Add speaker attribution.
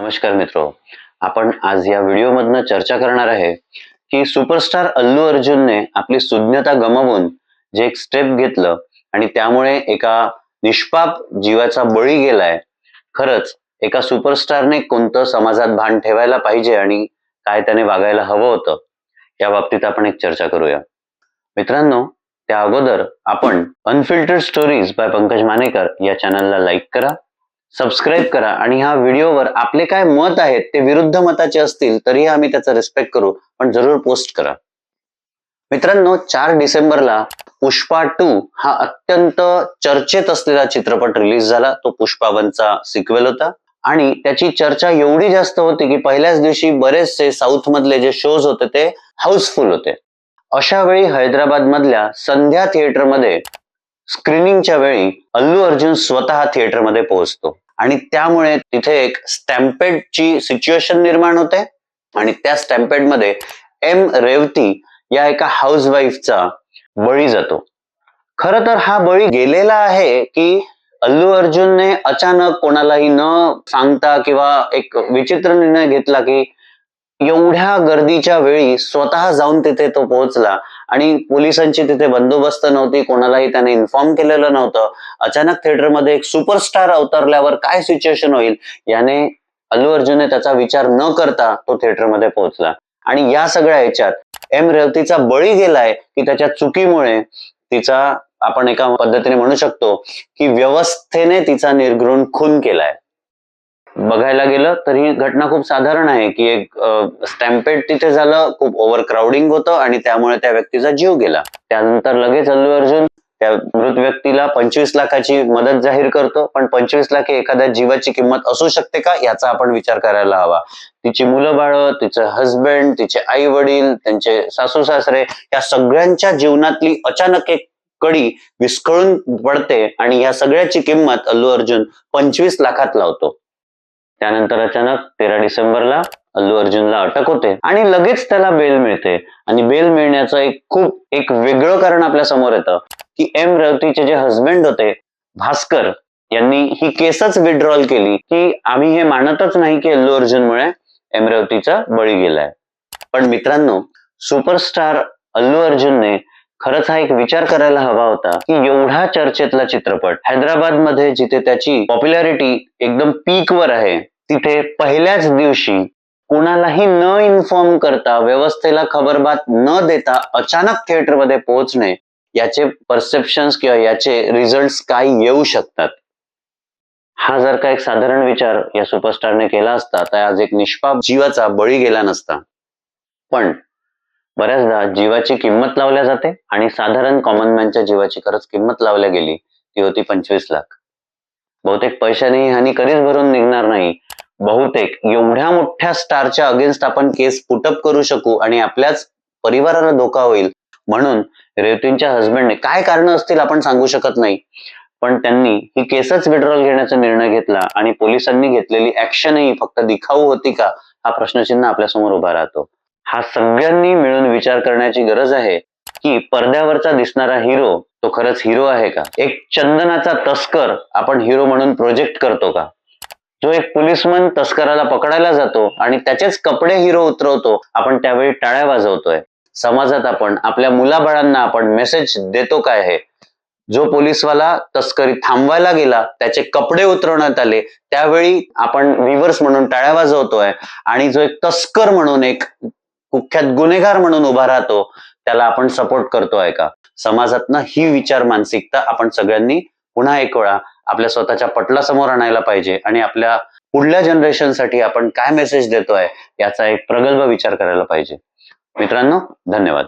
Speaker 1: नमस्कार मित्रो, आपण आज या व्हिडिओमधनं चर्चा करणार आहे की सुपरस्टार अल्लू अर्जुनने आपली सुज्ञता गमावून जे एक स्टेप घेतलं आणि त्यामुळे एका निष्पाप जीवाचा बळी गेलाय. खरंच एका सुपरस्टारने कोणतं समाजात भान ठेवायला पाहिजे आणि काय त्याने वागायला हवं होतं, या बाबतीत आपण एक चर्चा करूया. मित्रांनो, त्या अगोदर आपण unfiltered stories bye Pankaj Manekar या चॅनलला लाईक करा, सबस्क्राईब करा आणि ह्या व्हिडिओवर आपले काय मत आहेत ते विरुद्ध मताचे असतील तरी आम्ही त्याचा रिस्पेक्ट करू, पण जरूर पोस्ट करा. मित्रांनो, 4 डिसेंबरला पुष्पा 2 हा अत्यंत चर्चेत असलेला चित्रपट रिलीज झाला. तो पुष्पा 1चा सिक्वेल होता आणि त्याची चर्चा एवढी जास्त होती की पहिल्याच दिवशी बरेचसे साऊथ मधले जे शोज होते ते हाऊसफुल होते. अशा वेळी हैदराबाद मधल्या संध्या थिएटरमध्ये स्क्रीनिंगच्या वेळी अल्लू अर्जुन स्वतः थिएटरमध्ये पोहोचतो आणि त्यामुळे तिथे एक स्टॅम्पेडची सिच्युएशन निर्माण होते आणि त्या स्टॅम्पेडमध्ये एम रेवती या एका हाऊसवाईफचा बळी जातो. खरं तर हा बळी गेलेला आहे की अल्लू अर्जुनने अचानक कोणालाही न सांगता किंवा एक विचित्र निर्णय घेतला की एवढ्या गर्दीच्या वेळी स्वतः जाऊन तिथे तो पोहोचला आणि पोलिसांची तिथे बंदोबस्त नव्हती, कोणालाही त्याने इन्फॉर्म केलेलं नव्हतं. अचानक थिएटरमध्ये एक सुपरस्टार अवतरल्यावर काय सिच्युएशन होईल याने अल्लू अर्जुनने त्याचा विचार न करता तो थिएटरमध्ये पोहोचला आणि या सगळ्या ह्याच्यात एम रेवतीचा बळी गेलाय की त्याच्या चुकीमुळे तिचा, आपण एका पद्धतीने म्हणू शकतो की व्यवस्थेने तिचा निर्घृण खून केलाय. बघायला गेलं तर ही घटना खूप साधारण आहे की एक स्टॅम्पेड तिथे झालं, खूप ओव्हर क्राउडिंग होतं आणि त्यामुळे त्या व्यक्तीचा जीव गेला. त्यानंतर लगेच अल्लू अर्जुन त्या मृत व्यक्तीला 25 लाखाची मदत जाहीर करतो, पण 25 लाख एखाद्या जीवाची किंमत असू शकते का याचा आपण विचार करायला हवा. तिची मुलं बाळ, तिचं हस्बंड, तिचे आई वडील, त्यांचे सासू सासरे या सगळ्यांच्या जीवनातली अचानक एक कडी विस्कळून पडते आणि या सगळ्याची किंमत अल्लू अर्जुन 25 लाखात लावतो. त्यानंतर अचानक 13 डिसेंबरला अल्लू अर्जुनला अटक होते आणि लगेच त्याला बेल मिळते आणि बेल मिळण्याचं एक वेगळं कारण आपल्या समोर येतं की एम रेवतीचे जे हस्बंड होते भास्कर यांनी ही केसच विड्रॉल केली की आम्ही हे मानतच नाही की अल्लू अर्जुनमुळे एम रेवतीचा बळी गेलाय. पण मित्रांनो, सुपरस्टार अल्लू अर्जुनने खरंच हा एक विचार करायला हवा होता की एवढा चर्चेतला चित्रपट हैदराबाद मध्ये जिथे त्याची पॉप्युलॅरिटी एकदम पीक वर आहे, तिथे पहिल्याच दिवशी कोणालाही न इन्फॉर्म करता, व्यवस्थेला खबरबात न देता अचानक थिएटरमध्ये पोहोचणे, याचे परसेप्शन्स किंवा याचे रिझल्ट्स काय येऊ शकतात. हा जर का एक साधारण विचार या सुपरस्टारने केला असता तर आज एक निष्पाप जीवाचा बळी गेला नसता. पण बऱ्याचदा जीवाची किंमत लावल्या जाते आणि साधारण कॉमन मॅनच्या जीवाची खरंच किंमत लावल्या गेली, ती होती 25 लाख. बहुतेक पैशाने हानी कधीच भरून निघणार नाही. बहुतेक एवढ्या मोठ्या स्टारच्या अगेन्स्ट आपण केस पुटअप करू शकू आणि आपल्याच परिवाराला धोका होईल म्हणून रेवतींच्या हस्बंडने, काय कारण असतील आपण सांगू शकत नाही, पण त्यांनी ही केसच विड्रॉल घेण्याचा निर्णय घेतला आणि पोलिसांनी घेतलेली ऍक्शनही फक्त दिखाऊ होती का, हा प्रश्नचिन्ह आपल्या समोर उभा राहतो. हा सगळ्यांनी मिळून विचार करण्याची गरज आहे की पडद्यावरचा दिसणारा हिरो तो खरंच हिरो आहे का? एक चंदनाचा तस्कर आपण हिरो म्हणून प्रोजेक्ट करतो का? जो एक पोलिसमन तस्कराला पकडायला जातो आणि त्याचेच कपडे हिरो उतरवतो, आपण त्यावेळी टाळ्या वाजवतोय. समाजात आपण आपल्या मुलाबाळांना आपण मेसेज देतो काय आहे? जो पोलिसवाला तस्करी थांबवायला गेला, त्याचे कपडे उतरवण्यात आले, त्यावेळी आपण व्हिवर्स म्हणून टाळ्या वाजवतोय आणि जो एक तस्कर म्हणून, एक कुख्यात गुन्हेगार म्हणून उभा राहतो, त्याला आपण सपोर्ट करतोय का? समाजातनं ही विचार मानसिकता आपण सगळ्यांनी पुन्हा एक वेळा आपल्या स्वतःच्या पटलासमोर आणायला पाहिजे आणि आपल्या पुढल्या जनरेशनसाठी आपण काय मेसेज देतोय याचा एक प्रगल्भ विचार करायला पाहिजे. मित्रांनो, धन्यवाद.